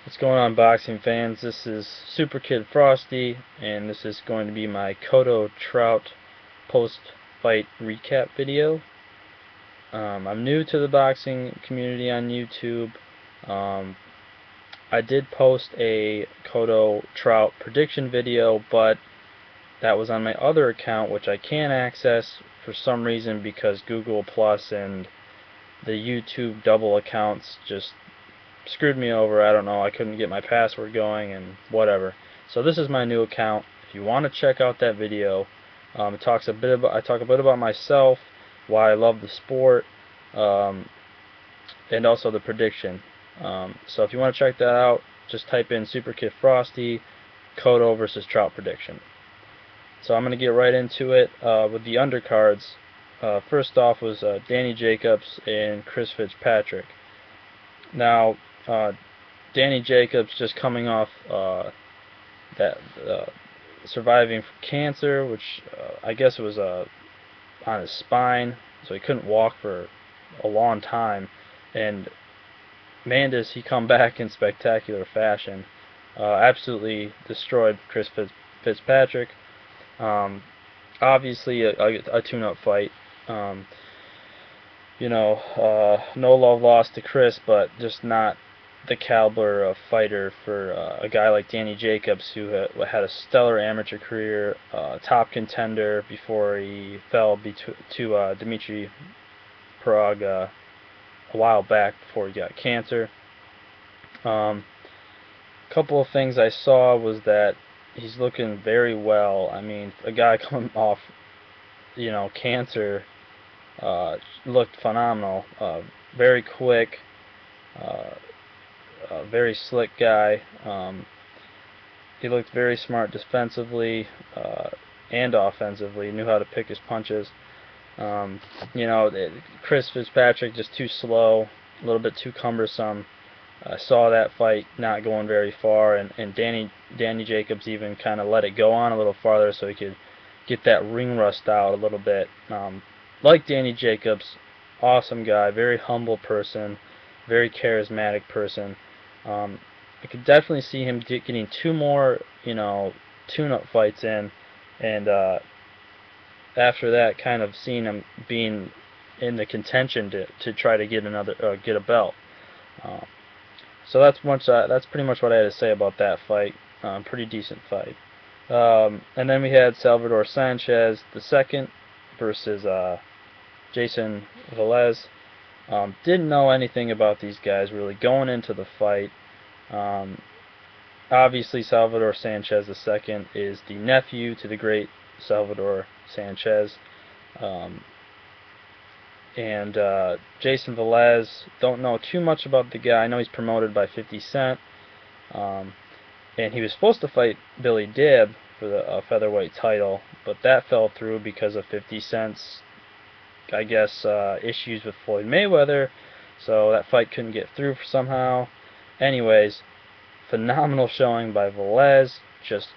What's going on, boxing fans? This is Super Kid Frosty, and this is going to be my Cotto Trout post-fight recap video. I'm new to the boxing community on YouTube. Um, I did post a Cotto Trout prediction video, but that was on my other account, which I can't access for some reason because Google Plus and the YouTube double accounts just screwed me over. I don't know. I couldn't get my password going and whatever. So this is my new account. If you want to check out that video, it talks a bit about I talk a bit about myself, why I love the sport, um, and also the prediction. So if you want to check that out, just type in Super Kid Frosty, Cotto versus Trout prediction. So I'm going to get right into it with the undercards. First off was Danny Jacobs and Chris Fitzpatrick. Now, Danny Jacobs just coming off that surviving from cancer, which I guess it was on his spine, so he couldn't walk for a long time. And man, does he come back in spectacular fashion. Absolutely destroyed Chris Fitzpatrick. Um, Obviously, a tune-up fight. Um, no love lost to Chris, but just not the caliber of fighter for a guy like Danny Jacobs, who had a stellar amateur career, top contender before he fell to Dimitri Prague a while back before he got cancer. Couple of things I saw was that he's looking very well. I mean, a guy coming off, cancer, looked phenomenal. Very quick, uh, very slick guy. He looked very smart defensively and offensively. Knew how to pick his punches. Um, Chris Fitzpatrick just too slow, a little bit too cumbersome. I saw that fight not going very far, and Danny Jacobs even kind of let it go on a little farther so he could get that ring rust out a little bit. Like Danny Jacobs, awesome guy, very humble person, very charismatic person. I could definitely see him getting two more, tune-up fights in, and after that, kind of seeing him being in the contention to try to get a belt. Uh, so that's pretty much what I had to say about that fight. Pretty decent fight. And then we had Salvador Sanchez the second versus Jason Velez. Didn't know anything about these guys really going into the fight. Um, Obviously, Salvador Sanchez II is the nephew to the great Salvador Sanchez. Um, and Jason Velez, don't know too much about the guy. I know he's promoted by 50 Cent. Um, and he was supposed to fight Billy Dibb for the featherweight title, but that fell through because of 50 Cent's, I guess, issues with Floyd Mayweather. So that fight couldn't get through somehow. Anyways, phenomenal showing by Velez. Just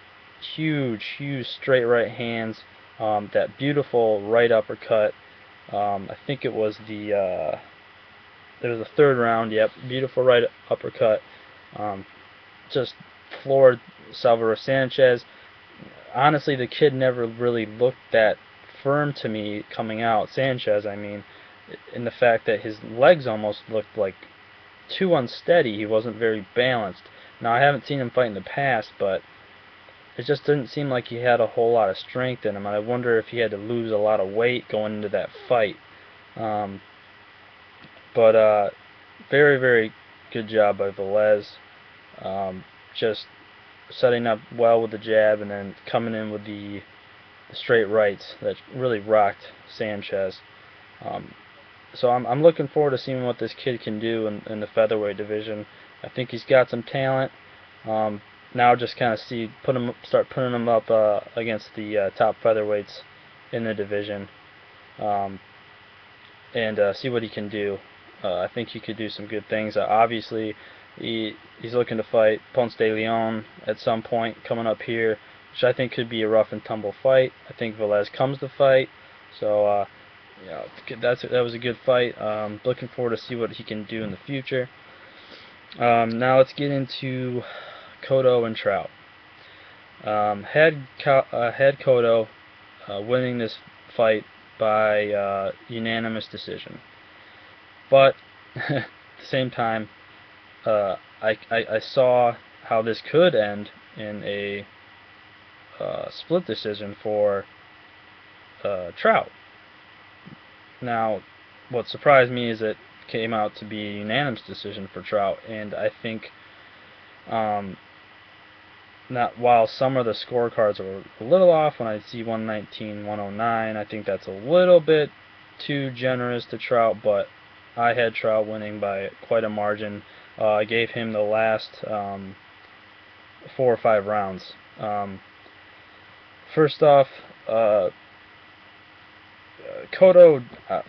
huge straight right hands. That beautiful right uppercut. I think it was the third round. Yep, beautiful right uppercut. Just floored Salvador Sanchez. Honestly, the kid never really looked that firm to me coming out. Sanchez, I mean, in the fact that his legs almost looked like too unsteady. He wasn't very balanced. Now, I haven't seen him fight in the past, but it just didn't seem like he had a whole lot of strength in him. And I wonder if he had to lose a lot of weight going into that fight. Um, but very good job by Velez. Just setting up well with the jab and then coming in with the straight rights that really rocked Sanchez. Um, so I'm looking forward to seeing what this kid can do in the featherweight division. I think he's got some talent. Now just kind of start putting him up against the top featherweights in the division, and see what he can do. I think he could do some good things. Obviously, he's looking to fight Ponce de Leon at some point coming up here, which I think could be a rough and tumble fight. I think Velez comes to fight, so that was a good fight. Looking forward to see what he can do in the future. Now let's get into Cotto and Trout. Had Cotto winning this fight by unanimous decision, but at the same time, I saw how this could end in a split decision for Trout. Now, what surprised me is it came out to be a unanimous decision for Trout, and I think um, not while some of the scorecards were a little off when I see 119, 109, I think that's a little bit too generous to Trout, but I had Trout winning by quite a margin. I gave him the last 4 or 5 rounds. First off, uh, Cotto,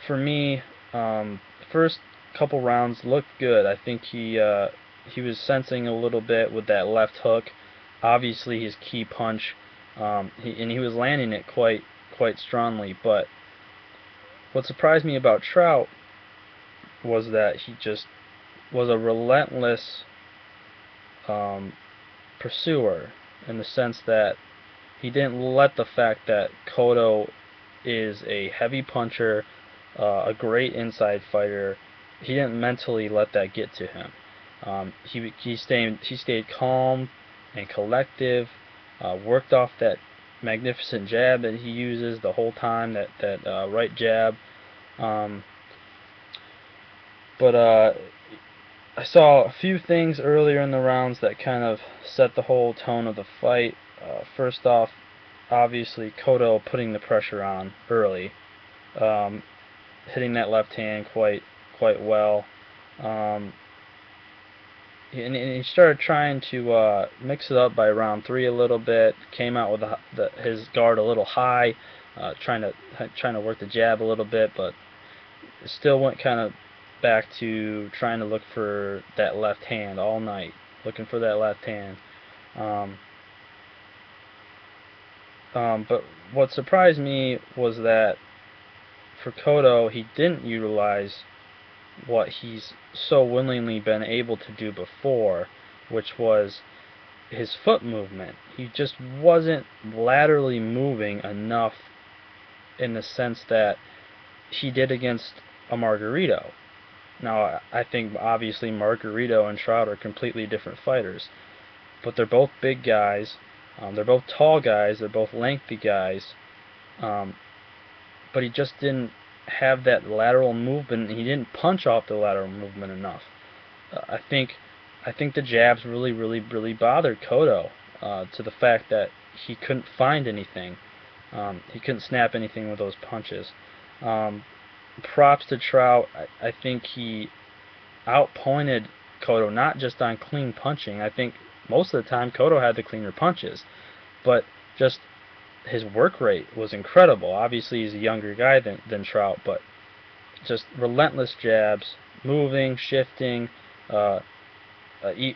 for me, first couple rounds looked good. I think he was sensing a little bit with that left hook. Obviously, his key punch, and he was landing it quite strongly. But what surprised me about Trout was that he just was a relentless um, pursuer, in the sense that he didn't let the fact that Cotto is a heavy puncher, a great inside fighter. He didn't mentally let that get to him. He stayed calm and collective. Worked off that magnificent jab that he uses the whole time. That right jab. Um, but I saw a few things earlier in the rounds that kind of set the whole tone of the fight. First off, obviously Cotto putting the pressure on early, um, hitting that left hand quite well. Um, and he started trying to mix it up by round 3 a little bit. Came out with his guard a little high, trying to work the jab a little bit, but still went kind of back to trying to look for that left hand all night, looking for that left hand. Um, but what surprised me was that for Cotto, he didn't utilize what he's so willingly been able to do before, which was his foot movement. He just wasn't laterally moving enough, in the sense that he did against a Margarito. Now, I think obviously Margarito and Trout are completely different fighters, but they're both big guys. They're both tall guys. They're both lengthy guys. Um, but he just didn't have that lateral movement. He didn't punch off the lateral movement enough. I think the jabs really bothered Cotto, to the fact that he couldn't find anything. He couldn't snap anything with those punches. Um, Props to Trout. I think he outpointed Cotto, not just on clean punching. I think most of the time Cotto had the cleaner punches, but just his work rate was incredible. Obviously, he's a younger guy than Trout, but just relentless jabs, moving, shifting. Uh,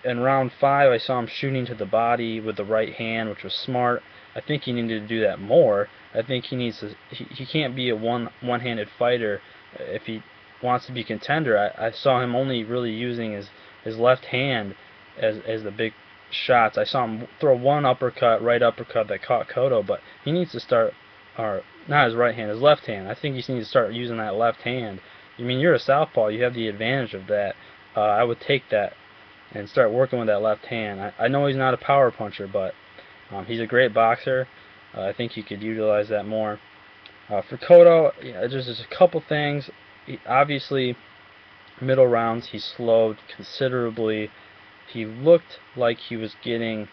in round 5, I saw him shooting to the body with the right hand, which was smart. I think he needed to do that more. I think he needs to. He can't be a one-handed fighter if he wants to be contender. I saw him only really using his left hand as the big shots. I saw him throw one right uppercut that caught Cotto, but he needs to start, or not his right hand, his left hand. I think he needs to start using that left hand. I mean, you're a southpaw, you have the advantage of that. I would take that and start working with that left hand. I know he's not a power puncher, but he's a great boxer. I think he could utilize that more. For Cotto, yeah, just a couple things. Obviously, middle rounds he slowed considerably. He looked like he was getting.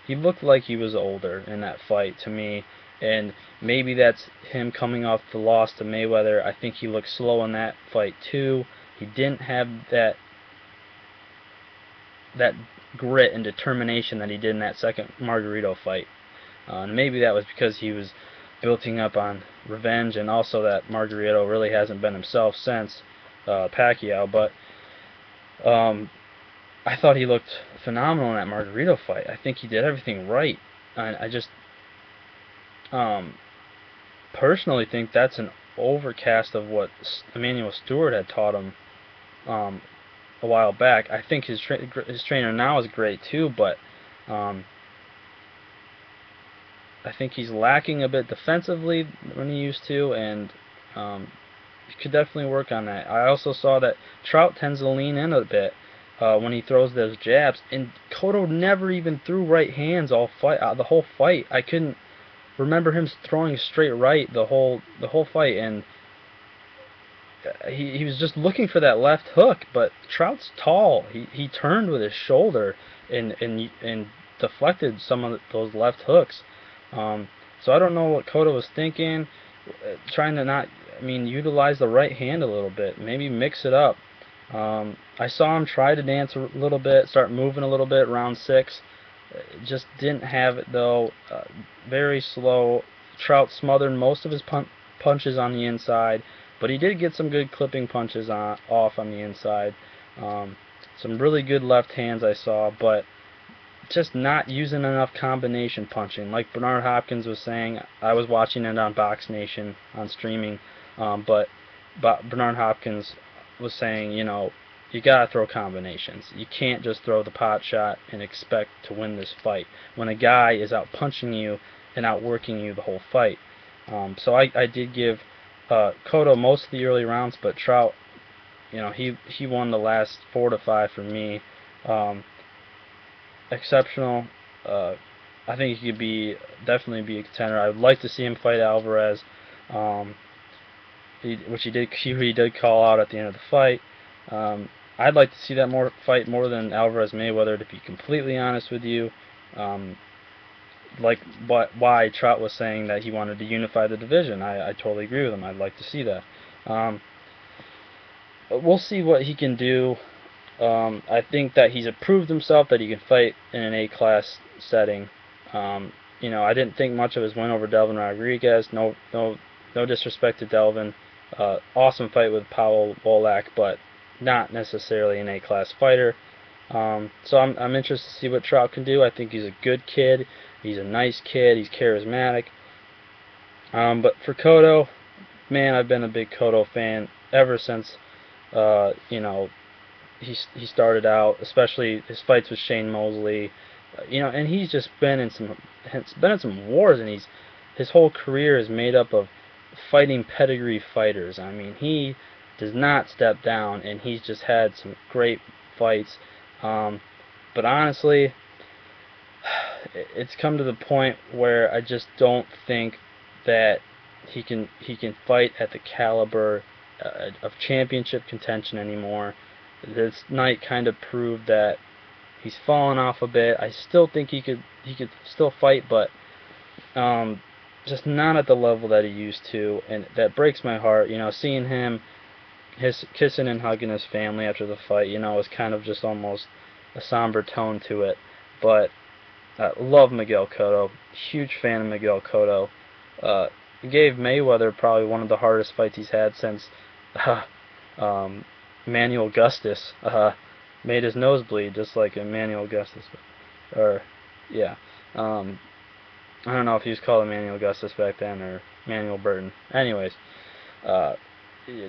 He looked like he was older in that fight to me, and maybe that's him coming off the loss to Mayweather. I think he looked slow in that fight too. He didn't have that grit and determination that he did in that second Margarito fight. And maybe that was because he was building up on revenge, and also that Margarito really hasn't been himself since Pacquiao. But I thought he looked phenomenal in that Margarito fight. I think he did everything right. And I just um, personally think that's an overcast of what Emmanuel Stewart had taught him. Um, a while back. I think his trainer now is great too, but um, I think he's lacking a bit defensively when he used to, and he could definitely work on that. I also saw that Trout tends to lean in a bit when he throws those jabs, and Cotto never even threw right hands the whole fight. I couldn't remember him throwing straight right the whole fight, and he was just looking for that left hook. But Trout's tall. He turned with his shoulder and deflected some of those left hooks. So I don't know what Cotto was thinking, trying to not, I mean, utilize the right hand a little bit, maybe mix it up. I saw him try to dance a little bit, start moving a little bit, round 6. Just didn't have it though. Very slow. Trout smothered most of his punches on the inside, but he did get some good clipping punches off on the inside. Some really good left hands I saw, but just not using enough combination punching. Like Bernard Hopkins was saying, I was watching it on Box Nation on streaming, but Bernard Hopkins was saying, you gotta throw combinations. You can't just throw the pot shot and expect to win this fight when a guy is out punching you and outworking you the whole fight. So I did give Cotto most of the early rounds, but Trout, he won the last 4 to 5 for me. Exceptional. I think he could definitely be a contender. I would like to see him fight Alvarez, which he did call out at the end of the fight. I'd like to see that fight more than Alvarez Mayweather, to be completely honest with you. Like why Trout was saying that he wanted to unify the division. I totally agree with him. I'd like to see that. But we'll see what he can do. I think that he's proved himself that he can fight in an A-class setting. I didn't think much of his win over Delvin Rodriguez. No disrespect to Delvin. Awesome fight with Paul Volak, but not necessarily an A-class fighter. So I'm interested to see what Trout can do. I think he's a good kid. He's a nice kid. He's charismatic. But for Cotto, man, I've been a big Cotto fan ever since he started out, especially his fights with Shane Mosley. And he's just been in some wars, and his whole career is made up of fighting pedigree fighters. I mean, he does not step down, and he's just had some great fights. But honestly, it's come to the point where I just don't think that he can fight at the caliber of championship contention anymore. This night kind of proved that he's fallen off a bit. I still think he could still fight, but just not at the level that he used to, and that breaks my heart. Seeing him, kissing and hugging his family after the fight, is kind of just almost a somber tone to it. But I love Miguel Cotto. Huge fan of Miguel Cotto. He gave Mayweather probably one of the hardest fights he's had since Emmanuel Augustus made his nose bleed, just like Emmanuel Augustus. Or, yeah. I don't know if he was called Emmanuel Augustus back then or Emmanuel Burton. Anyways,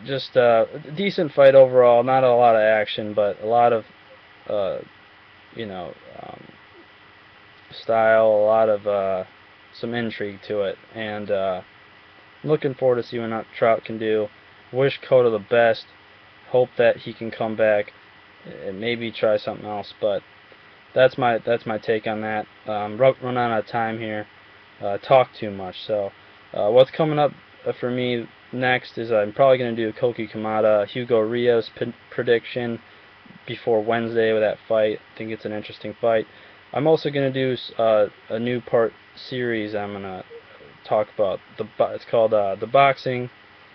just a decent fight overall. Not a lot of action, but a lot of, style, a lot of some intrigue to it. And looking forward to see what Trout can do. Wish Cotto the best. Hope that he can come back and maybe try something else. But that's my take on that. Run out of time here. Talk too much. So what's coming up for me next is I'm probably going to do a Koki Kamada Hugo Rios prediction before Wednesday with that fight. I think it's an interesting fight. I'm also going to do a new part series. I'm going to talk about it's called the boxing,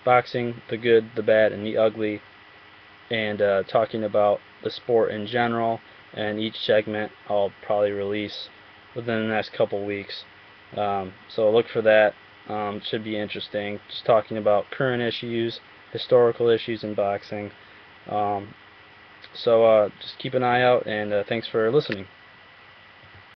the good, the bad, and the ugly, and talking about the sport in general. And each segment I'll probably release within the next couple weeks. So look for that. It should be interesting. Just talking about current issues, historical issues in boxing. So just keep an eye out, and thanks for listening.